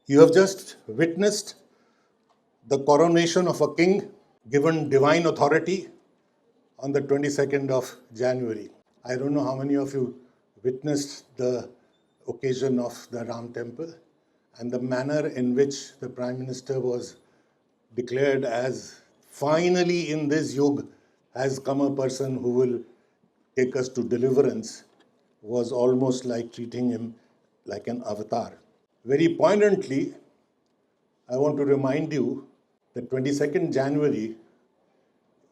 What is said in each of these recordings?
You have just witnessed the coronation of a king given divine authority on the 22nd of January. I don't know how many of you witnessed the occasion of the Ram temple and the manner in which the Prime Minister was declared as finally in this yug has come a person who will take us to deliverance was almost like treating him like an avatar. Very poignantly, I want to remind you that 22nd January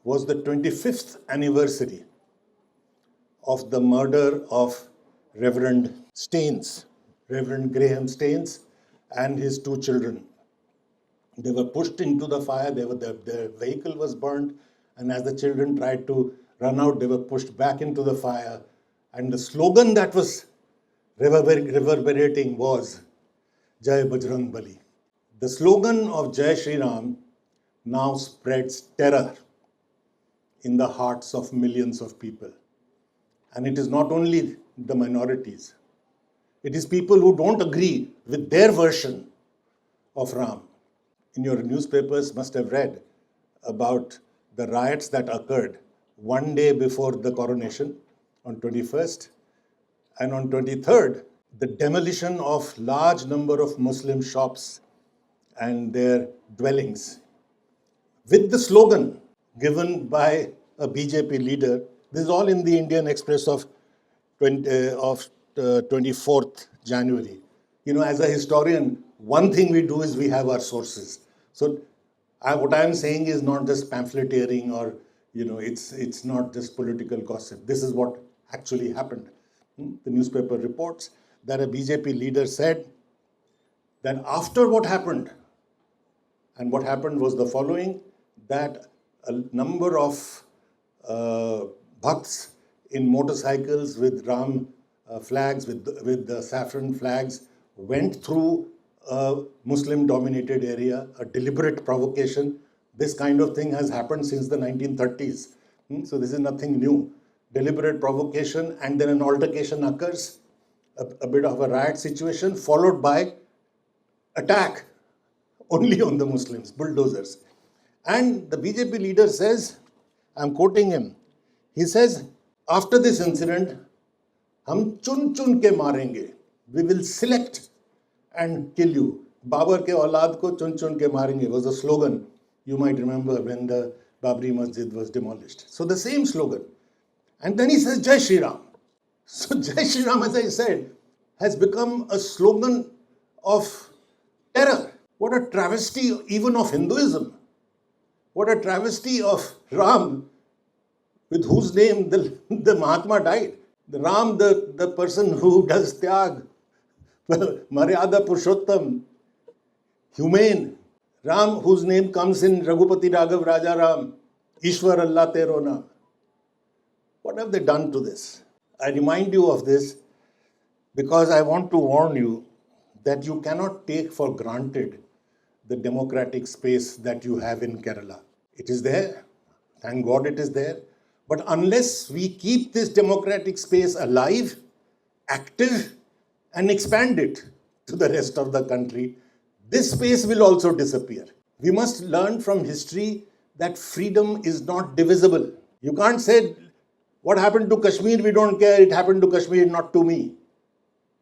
was the 25th anniversary of the murder of Reverend Staines, Reverend Graham Staines, and his two children. They were pushed into the fire, their vehicle was burned, and as the children tried to run out, they were pushed back into the fire. And the slogan that was reverberating was Jai Bajrang Bali. The slogan of Jai Shri Ram now spreads terror in the hearts of millions of people. And it is not only the minorities, it is people who don't agree with their version of Ram. In your newspapers must have read about the riots that occurred one day before the coronation on 21st, and on 23rd, the demolition of large number of Muslim shops and their dwellings with the slogan given by a BJP leader. This is all in the Indian Express of 24th January. You know, as a historian, one thing we do is we have our sources. So what I am saying is not just pamphleteering or, it's not just political gossip. This is what actually happened. The newspaper reports that a BJP leader said that after what happened, and what happened was the following, that a number of bhakts in motorcycles with Ram flags, with the saffron flags, went through a Muslim-dominated area, a deliberate provocation. This kind of thing has happened since the 1930s. So this is nothing new. Deliberate provocation, and then an altercation occurs, a bit of a riot situation, followed by attack only on the Muslims, bulldozers. And the BJP leader says, I'm quoting him, he says, after this incident, hum chun chun ke marenge. We will select and kill you. Babar ke aulad ko chun chun ke marenge was a slogan you might remember when the Babri Masjid was demolished. So the same slogan. And then he says, Jai Shri Ram. So Jai Shri Ram, as I said, has become a slogan of terror. What a travesty even of Hinduism. What a travesty of Ram, with whose name the Mahatma died. The Ram, the person who does tyag, Maryada Purushottam, humane. Ram, whose name comes in Raghupati Raghav Raja Ram, Ishwar Allah Tero Naam. What have they done to this? I remind you of this because I want to warn you that you cannot take for granted the democratic space that you have in Kerala. It is there. Thank God it is there. But unless we keep this democratic space alive, active, and expand it to the rest of the country, this space will also disappear. We must learn from history that freedom is not divisible. You can't say, what happened to Kashmir, we don't care, it happened to Kashmir, not to me.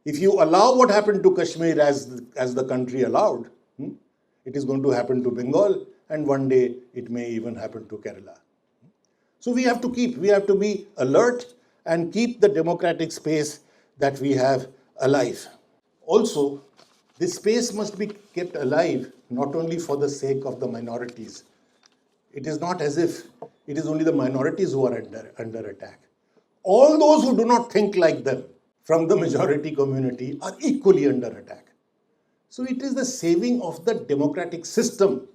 If you allow what happened to Kashmir as the country allowed, it is going to happen to Bengal, and one day it may even happen to Kerala. So we have to be alert and keep the democratic space that we have alive. Also, this space must be kept alive not only for the sake of the minorities. It is not as if it is only the minorities who are under attack. All those who do not think like them from the majority community are equally under attack. So it is the saving of the democratic system.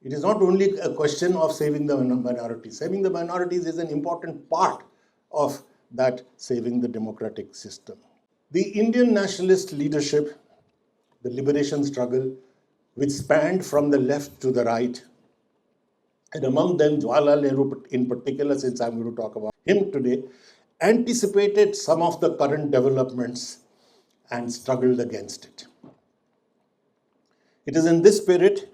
It is not only a question of saving the minorities. Saving the minorities is an important part of that saving the democratic system. The Indian nationalist leadership, the liberation struggle, which spanned from the left to the right, and among them Jawaharlal Nehru in particular, since I'm going to talk about him today, anticipated some of the current developments and struggled against it. It is in this spirit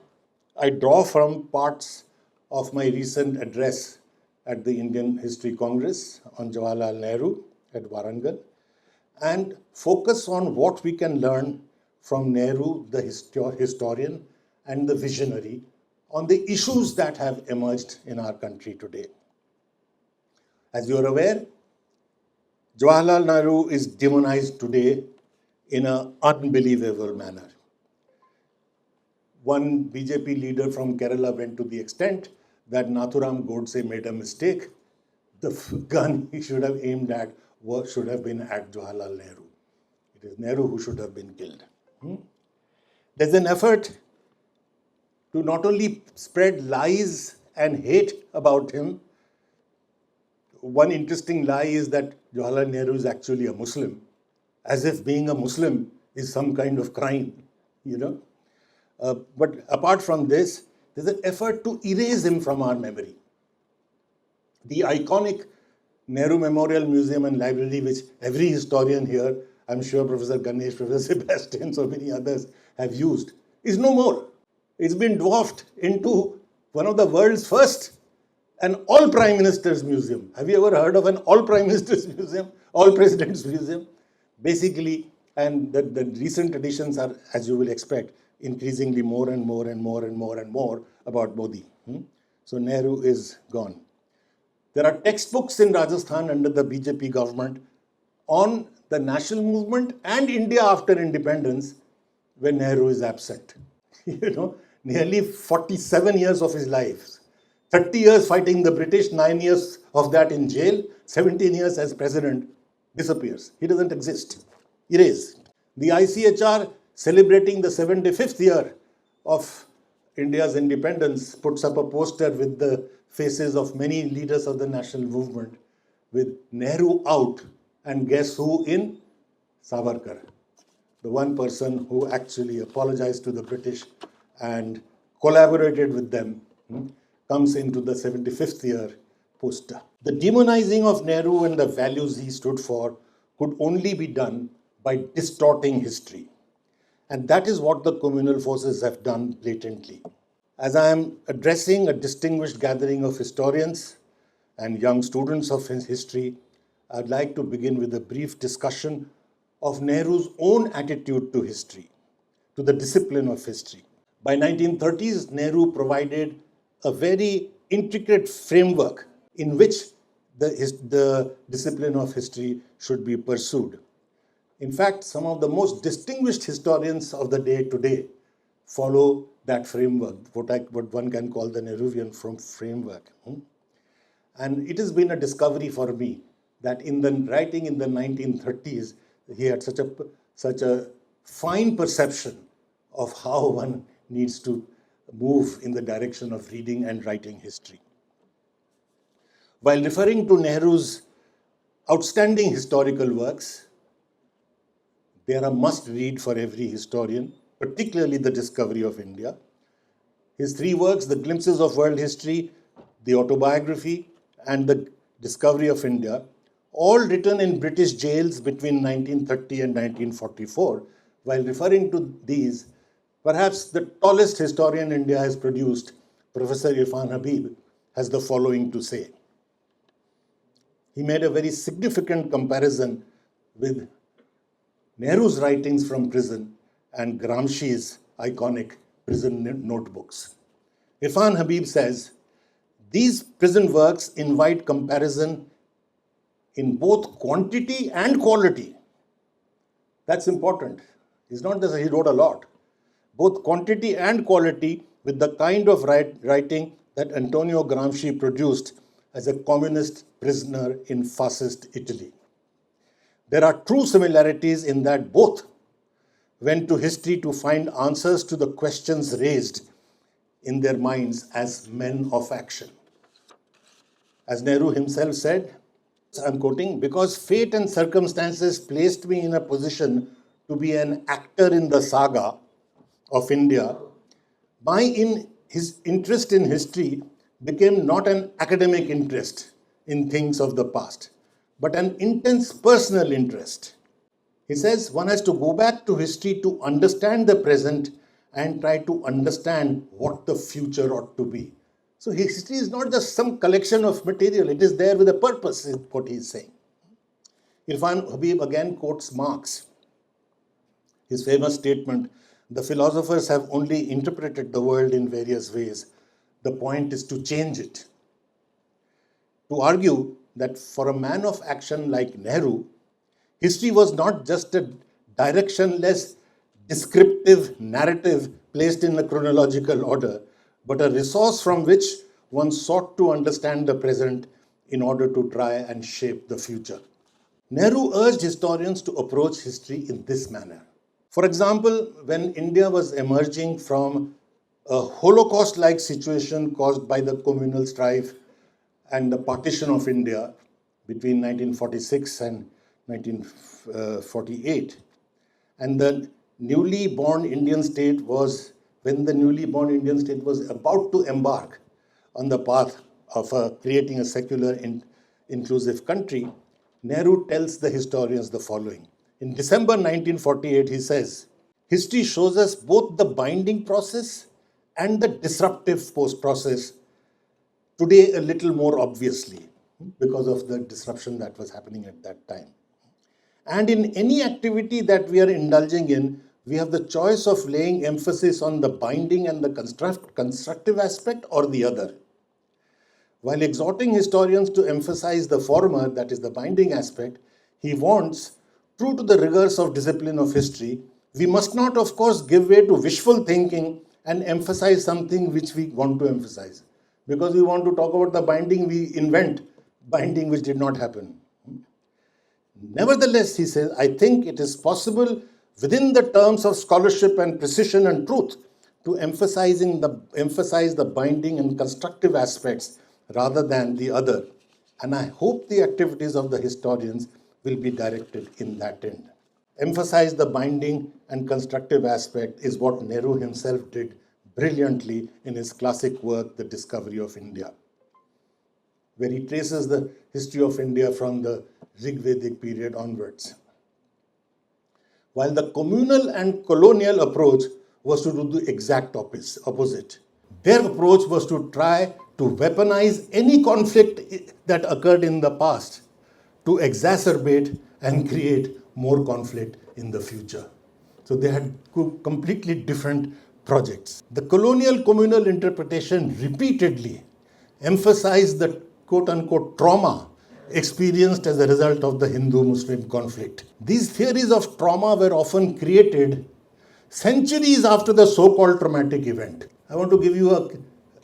I draw from parts of my recent address at the Indian History Congress on Jawaharlal Nehru at Warangal and focus on what we can learn from Nehru, the historian and the visionary, on the issues that have emerged in our country today. As you are aware, Jawaharlal Nehru is demonized today in an unbelievable manner. One BJP leader from Kerala went to the extent that Nathuram Godse made a mistake. The gun he should have aimed at should have been at Jawaharlal Nehru. It is Nehru who should have been killed. There's an effort to not only spread lies and hate about him. One interesting lie is that Jawaharlal Nehru is actually a Muslim, as if being a Muslim is some kind of crime, But apart from this, there's an effort to erase him from our memory. The iconic Nehru Memorial Museum and Library, which every historian here, I'm sure Professor Ganesh, Professor Sebastian, so many others have used, is no more. It's been dwarfed into one of the world's first an all prime ministers museum. Have you ever heard of an all prime ministers museum, all presidents museum? Basically, and the recent editions are, as you will expect, increasingly more and more and more and more and more about Modi. So Nehru is gone. There are textbooks in Rajasthan under the BJP government on the national movement and India after independence when Nehru is absent. Nearly 47 years of his life. 30 years fighting the British, 9 years of that in jail, 17 years as president, disappears. He doesn't exist. Erased. The ICHR, celebrating the 75th year of India's independence, puts up a poster with the faces of many leaders of the national movement, with Nehru out, and guess who in? Savarkar, the one person who actually apologized to the British and collaborated with them, comes into the 75th year poster. The demonizing of Nehru and the values he stood for could only be done by distorting history. And that is what the communal forces have done blatantly. As I am addressing a distinguished gathering of historians and young students of history, I'd like to begin with a brief discussion of Nehru's own attitude to history, to the discipline of history. By 1930s, Nehru provided a very intricate framework in which the discipline of history should be pursued. In fact, some of the most distinguished historians of the day today follow that framework, what one can call the Nehruvian framework. And it has been a discovery for me that in the writing in the 1930s, he had such a fine perception of how one needs to move in the direction of reading and writing history. While referring to Nehru's outstanding historical works, they are a must-read for every historian, particularly the discovery of India. His three works, The Glimpses of World History, the Autobiography, and the Discovery of India, all written in British jails between 1930 and 1944. While referring to these, perhaps the tallest historian India has produced, Professor Irfan Habib, has the following to say. He made a very significant comparison with Nehru's writings from prison and Gramsci's iconic prison notebooks. Irfan Habib says, these prison works invite comparison in both quantity and quality. That's important. It's not that he wrote a lot. Both quantity and quality with the kind of writing that Antonio Gramsci produced as a communist prisoner in fascist Italy. There are true similarities in that both went to history to find answers to the questions raised in their minds as men of action. As Nehru himself said, I'm quoting, because fate and circumstances placed me in a position to be an actor in the saga of India, his interest in history became not an academic interest in things of the past, but an intense personal interest. He says one has to go back to history to understand the present and try to understand what the future ought to be. So history is not just some collection of material, it is there with a purpose, is what he is saying. Irfan Habib again quotes Marx, his famous statement, "The philosophers have only interpreted the world in various ways. The point is to change it." To argue that for a man of action like Nehru, history was not just a directionless, descriptive narrative placed in a chronological order, but a resource from which one sought to understand the present in order to try and shape the future. Nehru urged historians to approach history in this manner. For example, when India was emerging from a Holocaust-like situation caused by the communal strife and the partition of India between 1946 and 1948, and the newly born Indian state was, when the newly born Indian state was about to embark on the path of creating a secular, inclusive country, Nehru tells the historians the following. In December 1948, he says, "History shows us both the binding process and the disruptive post-process, today a little more obviously because of the disruption that was happening at that time. And in any activity that we are indulging in, we have the choice of laying emphasis on the binding and the constructive aspect or the other. While exhorting historians to emphasize the former, that is the binding aspect, he wants, true to the rigors of discipline of history, we must not, of course, give way to wishful thinking and emphasize something which we want to emphasize. Because we want to talk about the binding, we invent binding which did not happen. Nevertheless, he says, I think it is possible within the terms of scholarship and precision and truth to emphasize the binding and constructive aspects rather than the other. And I hope the activities of the historians will be directed in that end. Emphasize the binding and constructive aspect is what Nehru himself did brilliantly in his classic work, The Discovery of India, where he traces the history of India from the Rigvedic period onwards. While the communal and colonial approach was to do the exact opposite. Their approach was to try to weaponize any conflict that occurred in the past to exacerbate and create more conflict in the future. So they had completely different projects. The colonial communal interpretation repeatedly emphasized the quote-unquote trauma experienced as a result of the Hindu-Muslim conflict. These theories of trauma were often created centuries after the so-called traumatic event. I want to give you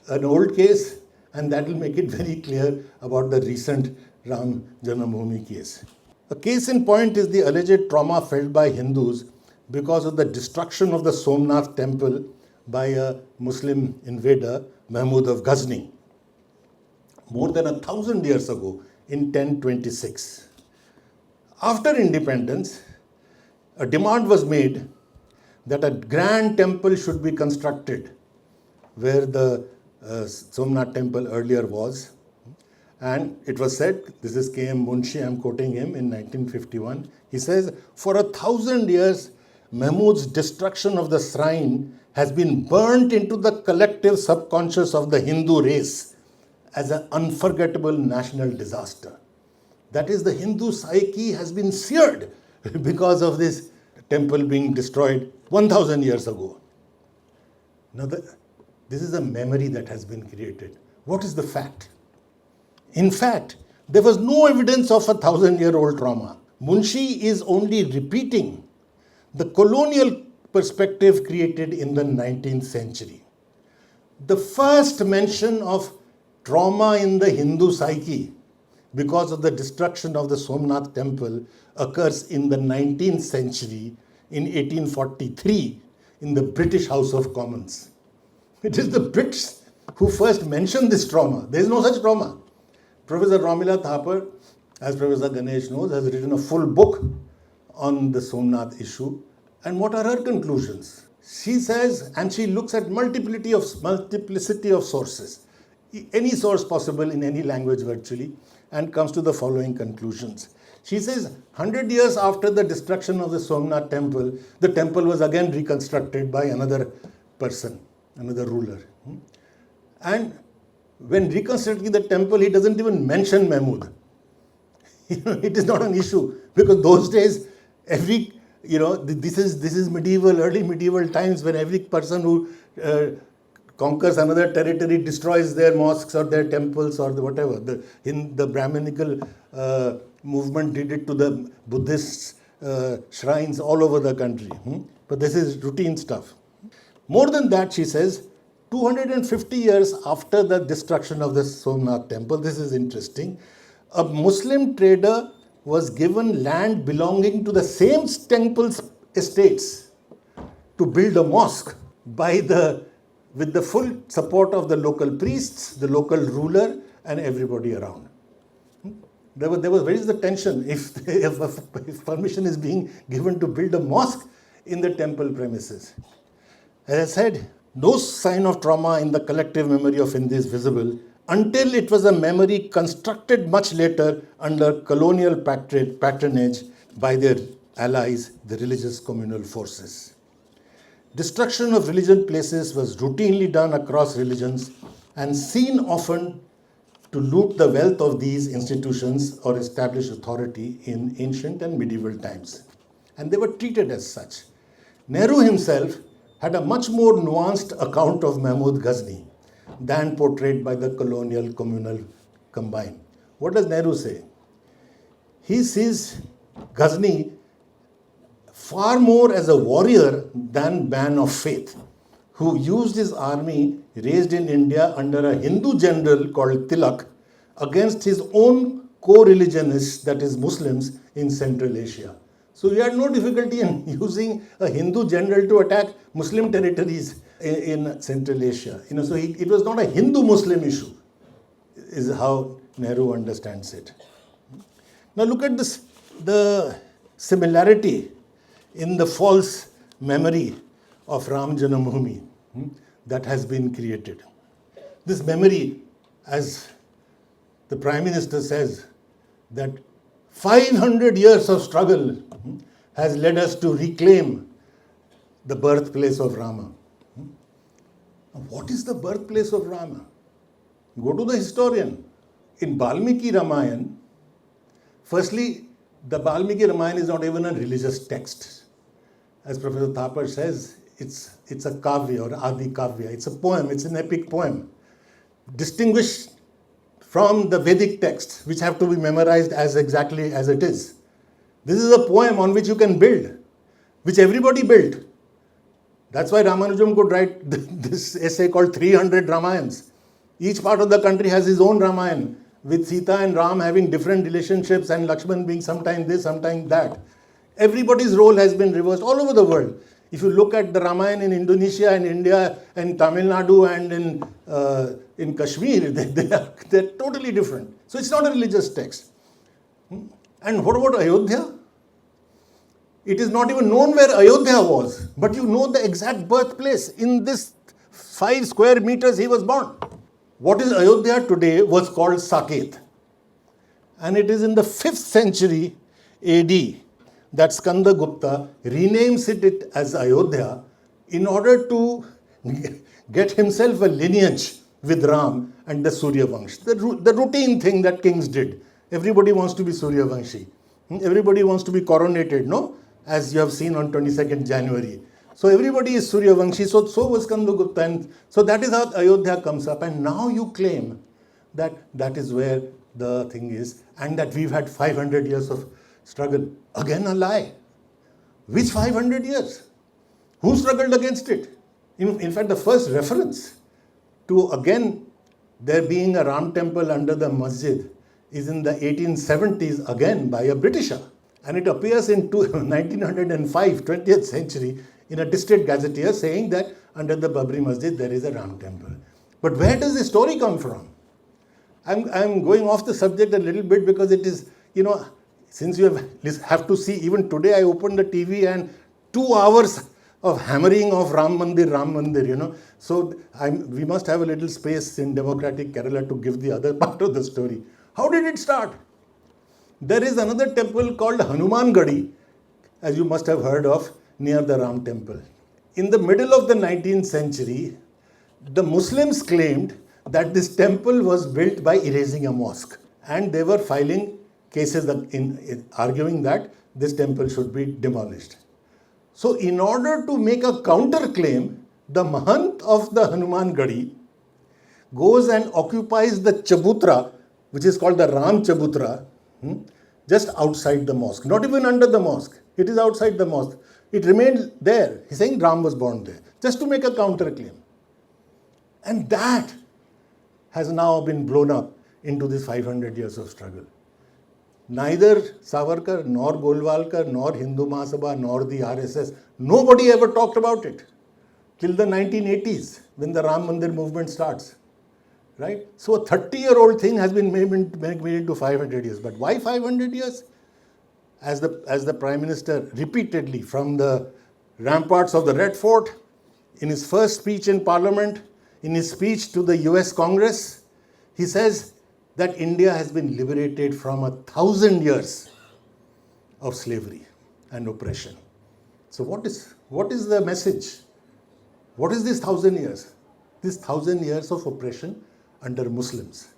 an old case, and that will make it very clear about the recent Ram Janmabhoomi case. A case in point is the alleged trauma felt by Hindus because of the destruction of the Somnath temple by a Muslim invader, Mahmud of Ghazni, more than 1,000 years ago in 1026. After independence, a demand was made that a grand temple should be constructed where the Somnath temple earlier was. And it was said, this is K.M. Munshi, I'm quoting him in 1951, he says, for 1,000 years, Mahmud's destruction of the shrine has been burnt into the collective subconscious of the Hindu race as an unforgettable national disaster. That is, the Hindu psyche has been seared because of this temple being destroyed 1,000 years ago. Now, this is a memory that has been created. What is the fact? In fact, there was no evidence of a 1,000-year-old trauma. Munshi is only repeating the colonial perspective created in the 19th century. The first mention of trauma in the Hindu psyche because of the destruction of the Somnath temple occurs in the 19th century in 1843 in the British House of Commons. It is the Brits who first mentioned this trauma. There is no such trauma. Professor Romila Thapar, as Professor Ganesh knows, has written a full book on the Somnath issue. And what are her conclusions? She says, and she looks at multiplicity of sources, any source possible in any language virtually, and comes to the following conclusions. She says, 100 years after the destruction of the Somnath temple, the temple was again reconstructed by another person, another ruler. And when reconstructing the temple, he doesn't even mention Mahmud. It is not an issue, because those days, this is medieval, early medieval times, when every person who conquers another territory destroys their mosques or their temples or whatever. The Brahminical movement did it to the Buddhist shrines all over the country. But this is routine stuff. More than that, she says, 250 years after the destruction of the Somnath temple, this is interesting, a Muslim trader was given land belonging to the same temple's estates to build a mosque with the full support of the local priests, the local ruler, and everybody around. Where is the tension if permission is being given to build a mosque in the temple premises? As I said, no sign of trauma in the collective memory of India is visible until it was a memory constructed much later under colonial patronage by their allies, the religious communal forces. Destruction of religious places was routinely done across religions and seen often to loot the wealth of these institutions or establish authority in ancient and medieval times. And they were treated as such. Nehru himself had a much more nuanced account of Mahmud Ghazni than portrayed by the colonial communal combine. What does Nehru say? He sees Ghazni far more as a warrior than man of faith, who used his army raised in India under a Hindu general called Tilak against his own co-religionists, that is Muslims, in Central Asia. So he had no difficulty in using a Hindu general to attack Muslim territories in Central Asia. So it was not a Hindu-Muslim issue, is how Nehru understands it. Now look at this, the similarity in the false memory of Ram Janambhoomi that has been created. This memory, as the Prime Minister says, that 500 years of struggle has led us to reclaim the birthplace of Rama. What is the birthplace of Rama? Go to the historian. In Valmiki Ramayana, firstly, the Valmiki Ramayana is not even a religious text. As Professor Thapar says, it's a kavya or adi kavya. It's a poem, it's an epic poem. Distinguished from the Vedic texts, which have to be memorized as exactly as it is. This is a poem on which you can build, which everybody built. That's why Ramanujam could write this essay called 300 Ramayans. Each part of the country has his own Ramayana, with Sita and Ram having different relationships and Lakshman being sometimes this, sometimes that. Everybody's role has been reversed all over the world. If you look at the Ramayana in Indonesia and India and Tamil Nadu and in Kashmir, they're totally different. So it's not a religious text. And what about Ayodhya? It is not even known where Ayodhya was, but you know the exact birthplace. In this 5 square meters he was born. What is Ayodhya today was called Saket. And it is in the 5th century AD that Skanda Gupta renames it as Ayodhya in order to get himself a lineage with Ram and the Surya Vansh. The routine thing that kings did. Everybody wants to be Surya Vanshi. Everybody wants to be coronated, no? As you have seen on 22nd January. So everybody is Surya Vanshi, so was Skanda Gupta. And so that is how Ayodhya comes up. And now you claim that that is where the thing is and that we've had 500 years of struggle. Again a lie. Which 500 years? Who struggled against it? In fact, the first reference to again there being a Ram temple under the masjid is in the 1870s again by a Britisher. And it appears in 1905, 20th century, in a district gazetteer saying that under the Babri Masjid there is a Ram temple. But where does the story come from? I'm going off the subject a little bit because it is, since you have to see, even today I opened the TV and 2 hours of hammering of Ram Mandir, So we must have a little space in democratic Kerala to give the other part of the story. How did it start? There is another temple called Hanuman Gadi, as you must have heard of, near the Ram temple. In the middle of the 19th century, the Muslims claimed that this temple was built by erasing a mosque, and they were filing cases arguing that this temple should be demolished. So in order to make a counterclaim, the Mahant of the Hanuman Gadi goes and occupies the Chabutra, which is called the Ram Chabutra, just outside the mosque, not even under the mosque. It is outside the mosque. It remained there. He's saying Ram was born there, just to make a counterclaim. And that has now been blown up into this 500 years of struggle. Neither Savarkar, nor Golwalkar, nor Hindu Mahasabha, nor the RSS, nobody ever talked about it till the 1980s, when the Ram Mandir movement starts. Right? So a 30-year-old thing has been made into 500 years. But why 500 years? As the Prime Minister repeatedly from the ramparts of the Red Fort, in his first speech in Parliament, in his speech to the US Congress, he says that India has been liberated from 1,000 years of slavery and oppression. So what is the message? What is this 1,000 years? This 1,000 years of oppression under Muslims.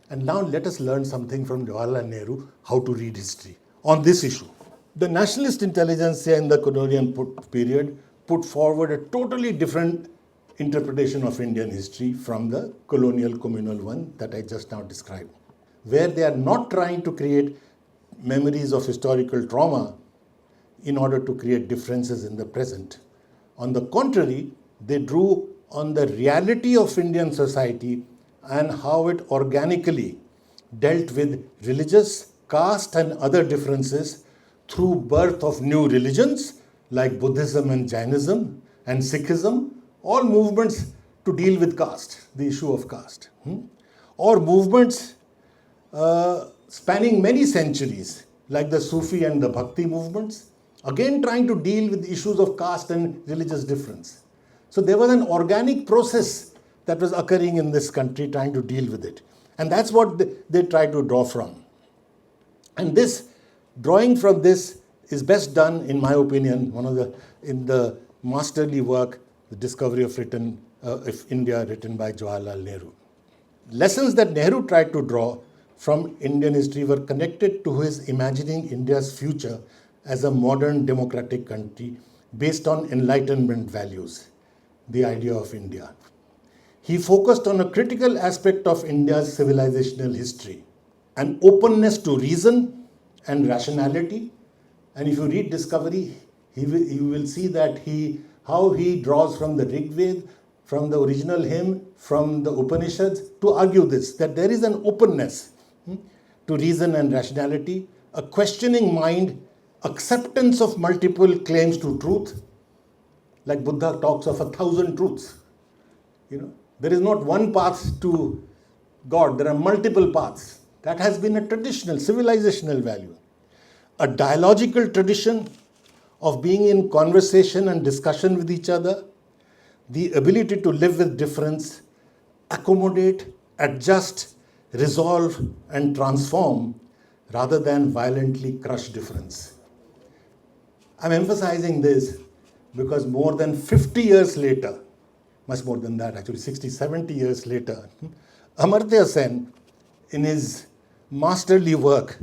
And now let us learn something from Jawaharlal Nehru, how to read history on this issue. The nationalist intelligentsia in the colonial period put forward a totally different interpretation of Indian history from the colonial communal one that I just now described, where they are not trying to create memories of historical trauma in order to create differences in the present. On the contrary, they drew on the reality of Indian society and how it organically dealt with religious, caste and other differences through birth of new religions like Buddhism and Jainism and Sikhism, all movements to deal with caste, the issue of caste, or movements spanning many centuries like the Sufi and the Bhakti movements, again trying to deal with issues of caste and religious difference. So there was an organic process that was occurring in this country trying to deal with it. And that's what they try to draw from. And this, drawing from this is best done, in my opinion, in the masterly work, The Discovery of India, written by Jawaharlal Nehru. Lessons that Nehru tried to draw from Indian history were connected to his imagining India's future as a modern democratic country based on Enlightenment values, the idea of India. He focused on a critical aspect of India's civilizational history, an openness to reason and rationality. And if you read Discovery, you will see that how he draws from the Rig Veda, from the original hymn, from the Upanishads, to argue this, that there is an openness to reason and rationality, a questioning mind, acceptance of multiple claims to truth, like Buddha talks of 1,000 truths. There is not one path to God, there are multiple paths. That has been a traditional, civilizational value. A dialogical tradition of being in conversation and discussion with each other, the ability to live with difference, accommodate, adjust, resolve, and transform, rather than violently crush difference. I'm emphasizing this because more than 50 years later, much more than that actually, 60, 70 years later, Amartya Sen, in his masterly work,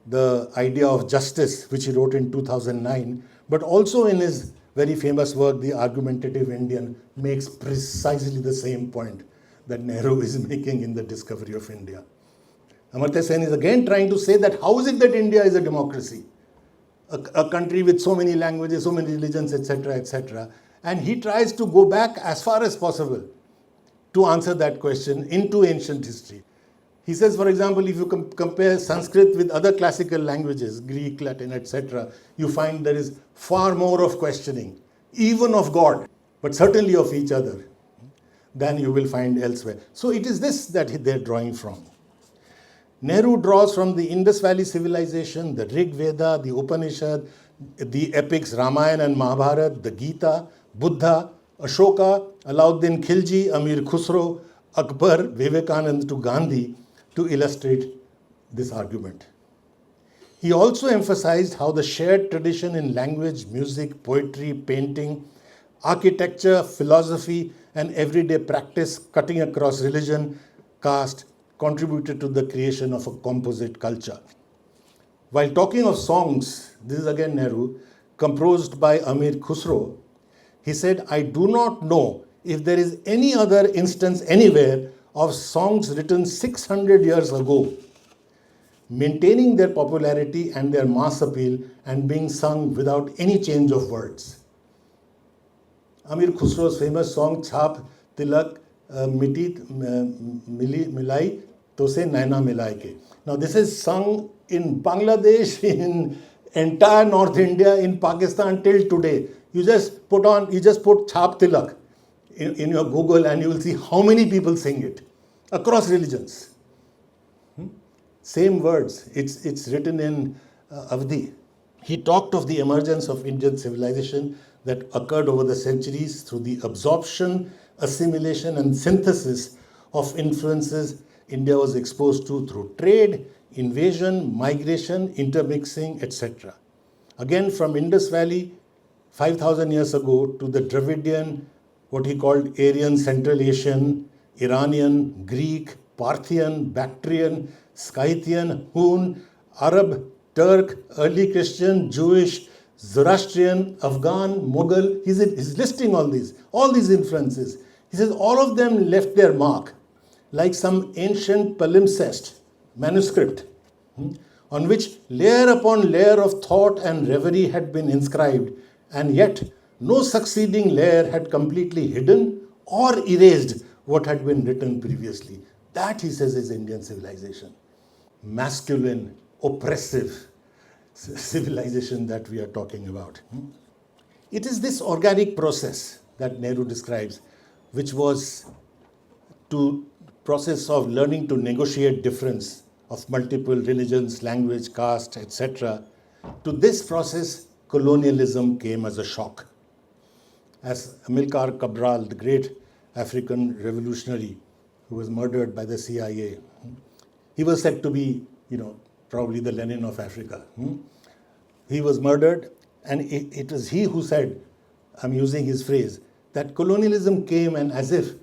The Idea of Justice, which he wrote in 2009, but also in his very famous work, The Argumentative Indian, makes precisely the same point that Nehru is making in The Discovery of India. Amartya Sen is again trying to say that how is it that India is a democracy? A country with so many languages, so many religions, etc., etc. And he tries to go back as far as possible to answer that question into ancient history. He says, for example, if you compare Sanskrit with other classical languages, Greek, Latin, etc., you find there is far more of questioning, even of God, but certainly of each other, than you will find elsewhere. So it is this that they're drawing from. Nehru draws from the Indus Valley civilization, the Rig Veda, the Upanishad, the epics Ramayana and Mahabharata, the Gita, Buddha, Ashoka, Alauddin Khilji, Amir Khusro, Akbar, Vivekananda to Gandhi, to illustrate this argument. He also emphasized how the shared tradition in language, music, poetry, painting, architecture, philosophy, and everyday practice cutting across religion, caste, contributed to the creation of a composite culture. While talking of songs, this is again Nehru, composed by Amir Khusro, he said, I do not know if there is any other instance anywhere of songs written 600 years ago, maintaining their popularity and their mass appeal and being sung without any change of words. Amir Khusro's famous song, Chhap Tilak Miti Milai Tose Naina Milai Ke. Now this is sung in Bangladesh, in entire North India, in Pakistan till today. You just put Chhap Tilak in your Google and you will see how many people sing it across religions. Same words, it's written in Avdi. He talked of the emergence of Indian civilization that occurred over the centuries through the absorption, assimilation, and synthesis of influences India was exposed to through trade, invasion, migration, intermixing, etc. Again, from Indus Valley, 5,000 years ago, to the Dravidian, what he called Aryan, Central Asian, Iranian, Greek, Parthian, Bactrian, Scythian, Hun, Arab, Turk, early Christian, Jewish, Zoroastrian, Afghan, Mughal. He's listing all these influences. He says all of them left their mark, like some ancient palimpsest manuscript, on which layer upon layer of thought and reverie had been inscribed, and yet no succeeding layer had completely hidden or erased what had been written previously. That, he says, is Indian civilization. Masculine, oppressive civilization that we are talking about. It is this organic process that Nehru describes, which was to process of learning to negotiate difference of multiple religions, language, caste, etc. To this process, colonialism came as a shock. As Amilcar Cabral, the great African revolutionary who was murdered by the CIA, he was said to be, probably the Lenin of Africa. He was murdered, and it was he who said, I'm using his phrase, that colonialism came and as if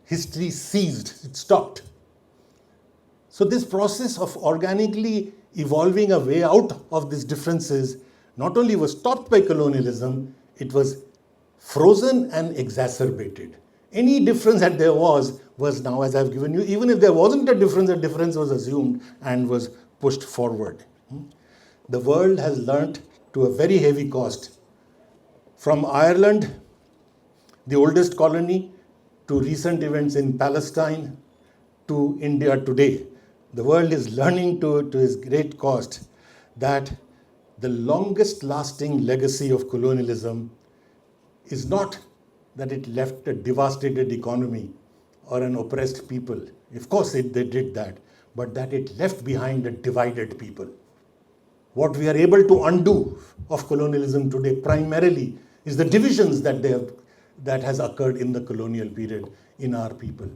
history ceased, it stopped. So this process of organically evolving a way out of these differences not only was stopped by colonialism, it was frozen and exacerbated. Any difference that there was now, as I've given you, even if there wasn't a difference was assumed and was pushed forward. The world has learnt to a very heavy cost. From Ireland, the oldest colony, to recent events in Palestine, to India today. The world is learning to its great cost that the longest lasting legacy of colonialism is not that it left a devastated economy or an oppressed people. Of course, they did that, but that it left behind a divided people. What we are able to undo of colonialism today primarily is the divisions that has occurred in the colonial period in our people.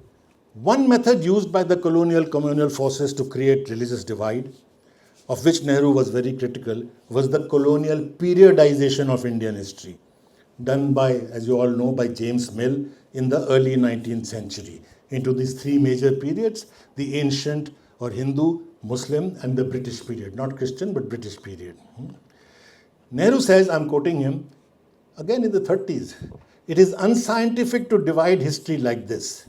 One method used by the colonial communal forces to create religious divide, of which Nehru was very critical, was the colonial periodization of Indian history, done by, as you all know, by James Mill in the early 19th century, into these three major periods: the ancient or Hindu, Muslim, and the British period. Not Christian, but British period. Nehru says, I'm quoting him, again in the 30s, it is unscientific to divide history like this.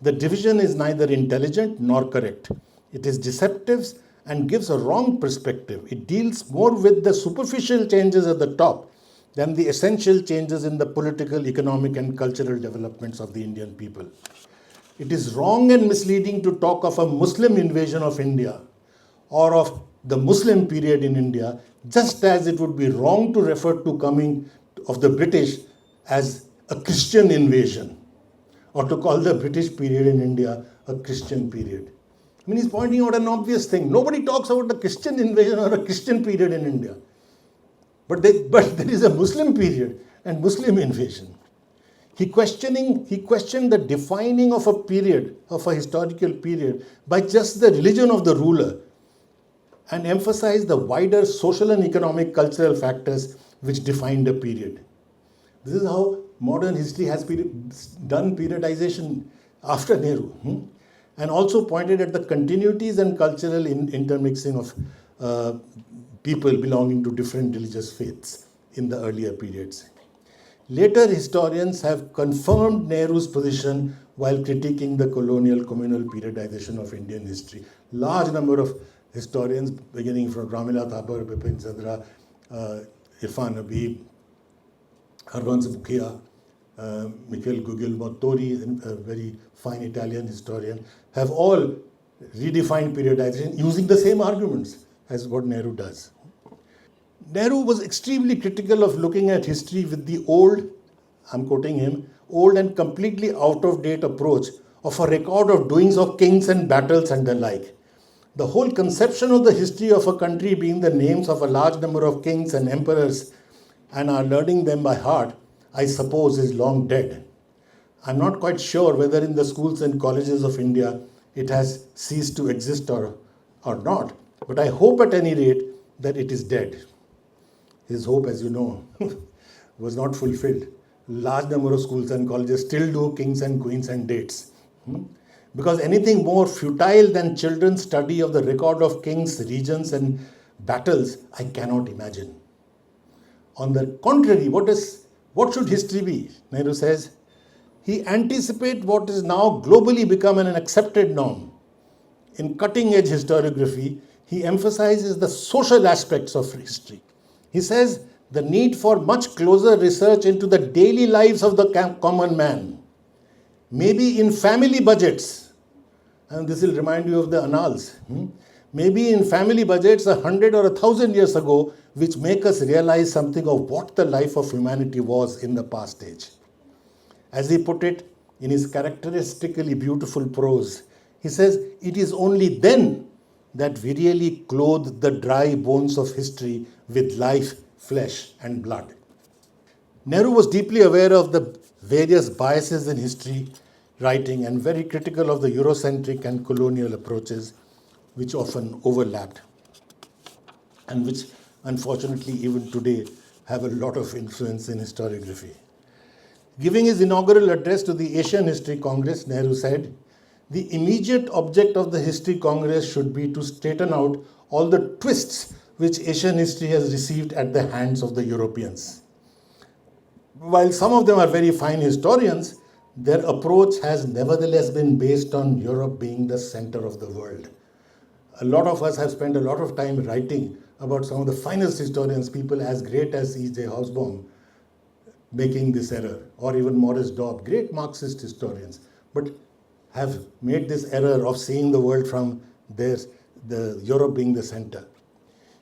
The division is neither intelligent nor correct. It is deceptive and gives a wrong perspective. It deals more with the superficial changes at the top than the essential changes in the political, economic, and cultural developments of the Indian people. It is wrong and misleading to talk of a Muslim invasion of India or of the Muslim period in India, just as it would be wrong to refer to coming of the British as a Christian invasion, or to call the British period in India a Christian period. I mean, he's pointing out an obvious thing. Nobody talks about a Christian invasion or a Christian period in India. But there is a Muslim period and Muslim invasion. He questioned the defining of a period, of a historical period, by just the religion of the ruler. and emphasize the wider social and economic cultural factors which defined a period. This is how modern history has done periodization after Nehru, and also pointed at the continuities and cultural intermixing of people belonging to different religious faiths in the earlier periods. Later historians have confirmed Nehru's position while critiquing the colonial communal periodization of Indian history. Large number of historians, beginning from Ramila Thapar, Bipin Chandra, Irfan Habib, Harvansh Mukhia, Mikhail Guglielmo-Tori, a very fine Italian historian, have all redefined periodization using the same arguments as what Nehru does. Nehru was extremely critical of looking at history with the old, I'm quoting him, old and completely out of date approach of a record of doings of kings and battles and the like. The whole conception of the history of a country being the names of a large number of kings and emperors and are learning them by heart, I suppose, is long dead. I'm not quite sure whether in the schools and colleges of India it has ceased to exist or not, but I hope at any rate that it is dead. His hope, as you know, was not fulfilled. Large number of schools and colleges still do kings and queens and dates. Because anything more futile than children's study of the record of kings, regions and battles, I cannot imagine. On the contrary, what should history be? Nehru says, he anticipates what is now globally become an accepted norm. In cutting-edge historiography, he emphasizes the social aspects of history. He says the need for much closer research into the daily lives of the common man, maybe in family budgets, and this will remind you of the annals, maybe in family budgets 100 or 1,000 years ago, which make us realize something of what the life of humanity was in the past age. As he put it in his characteristically beautiful prose, he says, it is only then that we really clothe the dry bones of history with life, flesh and blood. Nehru was deeply aware of the various biases in history writing and very critical of the Eurocentric and colonial approaches which often overlapped and which unfortunately even today have a lot of influence in historiography. Giving his inaugural address to the Asian History Congress, Nehru said, the immediate object of the History Congress should be to straighten out all the twists which Asian history has received at the hands of the Europeans. While some of them are very fine historians, their approach has nevertheless been based on Europe being the center of the world. A lot of us have spent a lot of time writing about some of the finest historians, people as great as E.J. Hobsbawm, making this error, or even Morris Dobb, great Marxist historians, but have made this error of seeing the world from the Europe being the center.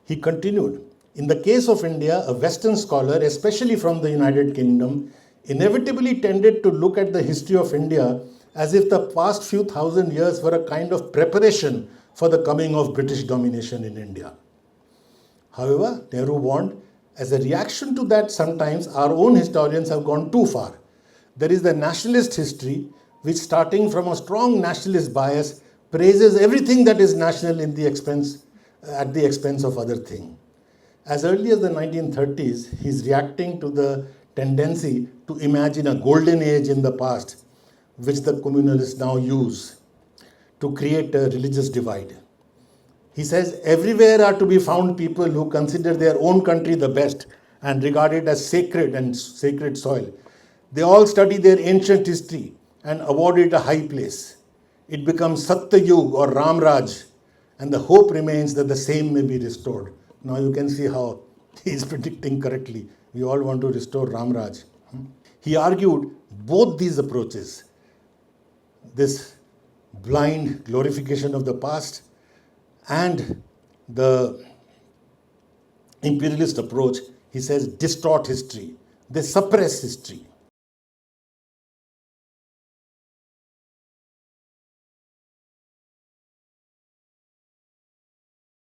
He continued, in the case of India, a Western scholar, especially from the United Kingdom, inevitably tended to look at the history of India as if the past few thousand years were a kind of preparation for the coming of British domination in India. However, Nehru warned, as a reaction to that, sometimes our own historians have gone too far. There is the nationalist history, which starting from a strong nationalist bias, praises everything that is national at the expense of other things. As early as the 1930s, he is reacting to the tendency to imagine a golden age in the past, which the communalists now use to create a religious divide. He says, everywhere are to be found people who consider their own country the best and regard it as sacred and sacred soil. They all study their ancient history and award it a high place. It becomes Satyayug or Ramraj, and the hope remains that the same may be restored. Now you can see how he is predicting correctly. We all want to restore Ramraj. He argued both these approaches, this blind glorification of the past and the imperialist approach, he says, distort history. They suppress history.